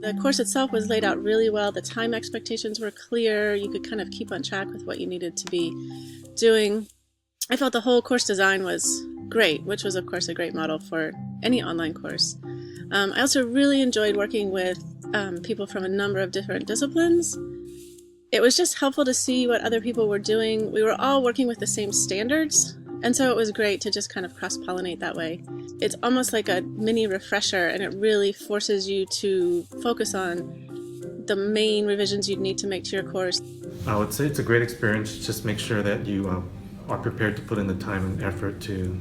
The course itself was laid out really well. The time expectations were clear. You could kind of keep on track with what you needed to be doing. I felt the whole course design was great, which was, of course, a great model for any online course. I also really enjoyed working with people from a number of different disciplines. It was just helpful to see what other people were doing. We were all working with the same standards, and so it was great to just kind of cross-pollinate that way. It's almost like a mini refresher, and it really forces you to focus on the main revisions you'd need to make to your course. I would say it's a great experience. Just make sure that you are prepared to put in the time and effort to,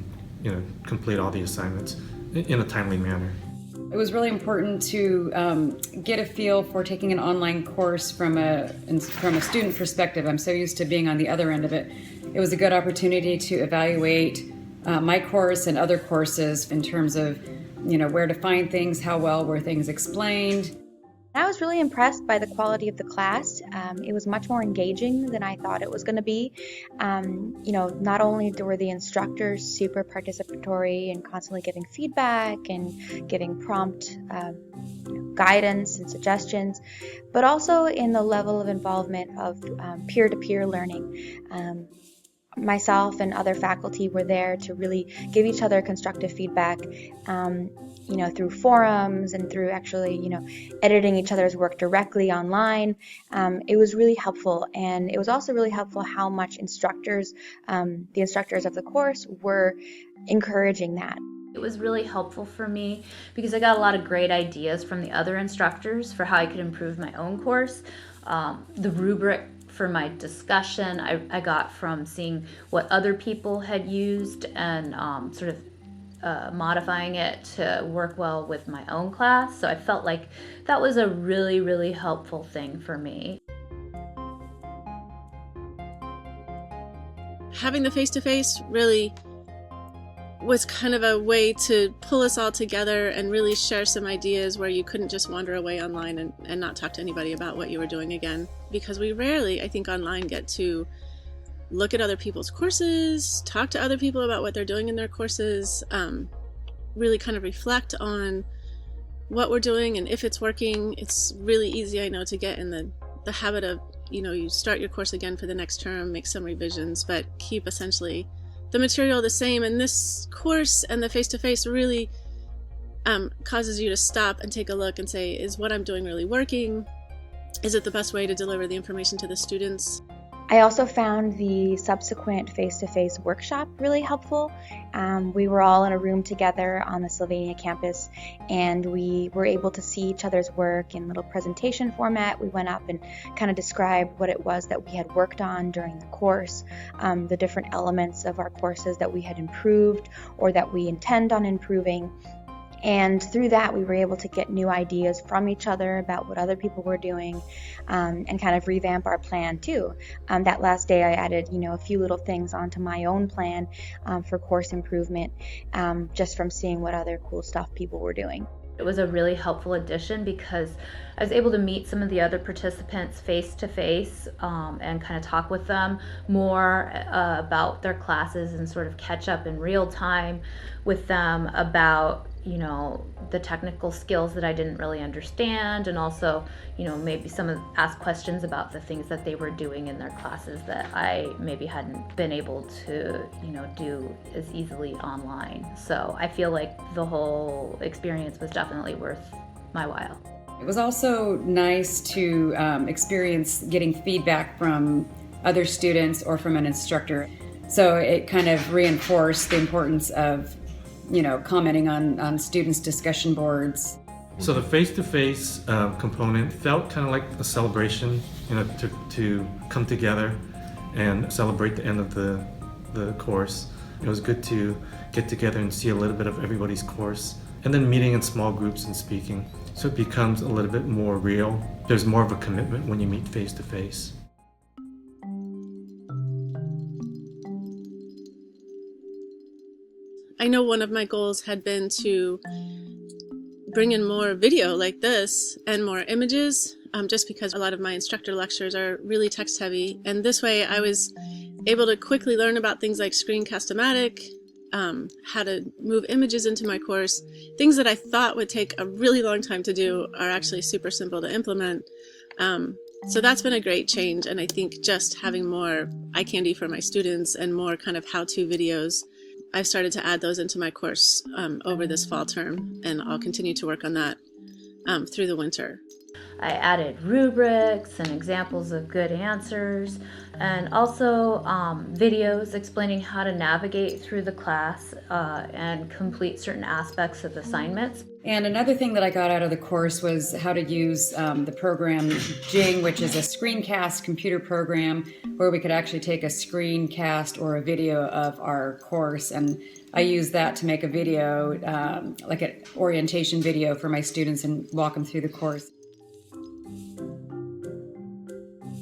complete all the assignments in a timely manner. It was really important to get a feel for taking an online course from a student perspective. I'm so used to being on the other end of it. It was a good opportunity to evaluate my course and other courses in terms of, where to find things, how well were things explained. I was really impressed by the quality of the class. It was much more engaging than I thought it was going to be. Not only were the instructors super participatory and constantly giving feedback and giving prompt guidance and suggestions, but also in the level of involvement of peer-to-peer learning. Myself and other faculty were there to really give each other constructive feedback, through forums and through actually, editing each other's work directly online. It was really helpful, and it was also really helpful how much the instructors of the course were encouraging that. It was really helpful for me because I got a lot of great ideas from the other instructors for how I could improve my own course. The rubric for my discussion I got from seeing what other people had used and modifying it to work well with my own class. So I felt like that was a really, really helpful thing for me. Having the face-to-face really was kind of a way to pull us all together and really share some ideas where you couldn't just wander away online and not talk to anybody about what you were doing again. Because we rarely, I think, online get to look at other people's courses, talk to other people about what they're doing in their courses, really kind of reflect on what we're doing and if it's working. It's really easy, I know, to get in the habit of, you start your course again for the next term, make some revisions, but keep essentially the material the same. And this course and the face-to-face really causes you to stop and take a look and say, is what I'm doing really working? Is it the best way to deliver the information to the students? I also found the subsequent face-to-face workshop really helpful. We were all in a room together on the Sylvania campus, and we were able to see each other's work in little presentation format. We went up and kind of described what it was that we had worked on during the course, the different elements of our courses that we had improved or that we intend on improving. And through that, we were able to get new ideas from each other about what other people were doing, and kind of revamp our plan too. That last day, I added, a few little things onto my own plan for course improvement, just from seeing what other cool stuff people were doing. It was a really helpful addition because I was able to meet some of the other participants face to face and kind of talk with them more about their classes and sort of catch up in real time with them about the technical skills that I didn't really understand, and also maybe ask questions about the things that they were doing in their classes that I maybe hadn't been able to do as easily online. So I feel like the whole experience was definitely worth my while. It was also nice to experience getting feedback from other students or from an instructor. So it kind of reinforced the importance of commenting on students' discussion boards. So the face-to-face component felt kind of like a celebration, to come together and celebrate the end of the course. It was good to get together and see a little bit of everybody's course, and then meeting in small groups and speaking. So it becomes a little bit more real. There's more of a commitment when you meet face-to-face. I know one of my goals had been to bring in more video like this and more images, just because a lot of my instructor lectures are really text heavy. And this way I was able to quickly learn about things like Screencast-O-Matic, how to move images into my course. Things that I thought would take a really long time to do are actually super simple to implement. So that's been a great change, and I think just having more eye candy for my students and more kind of how-to videos, I've started to add those into my course over this fall term, and I'll continue to work on that through the winter. I added rubrics and examples of good answers, and also videos explaining how to navigate through the class and complete certain aspects of assignments. And another thing that I got out of the course was how to use the program Zhang, which is a screencast computer program where we could actually take a screencast or a video of our course. And I use that to make a video, like an orientation video for my students and walk them through the course.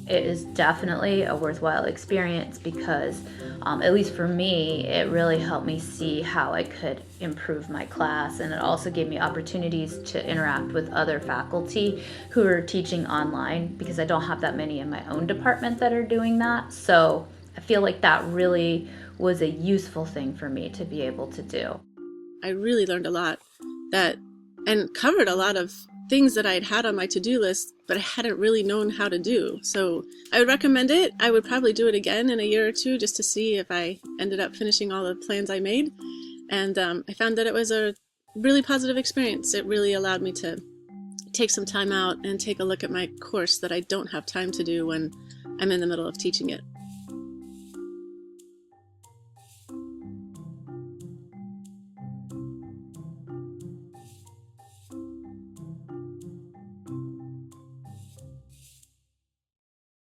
It is definitely a worthwhile experience because, at least for me, it really helped me see how I could improve my class, and it also gave me opportunities to interact with other faculty who are teaching online, because I don't have that many in my own department that are doing that. So I feel like that really was a useful thing for me to be able to do. I really learned a lot and covered a lot of things that I'd had on my to-do list, but I hadn't really known how to do. So I would recommend it. I would probably do it again in a year or two just to see if I ended up finishing all the plans I made. And I found that it was a really positive experience. It really allowed me to take some time out and take a look at my course that I don't have time to do when I'm in the middle of teaching it.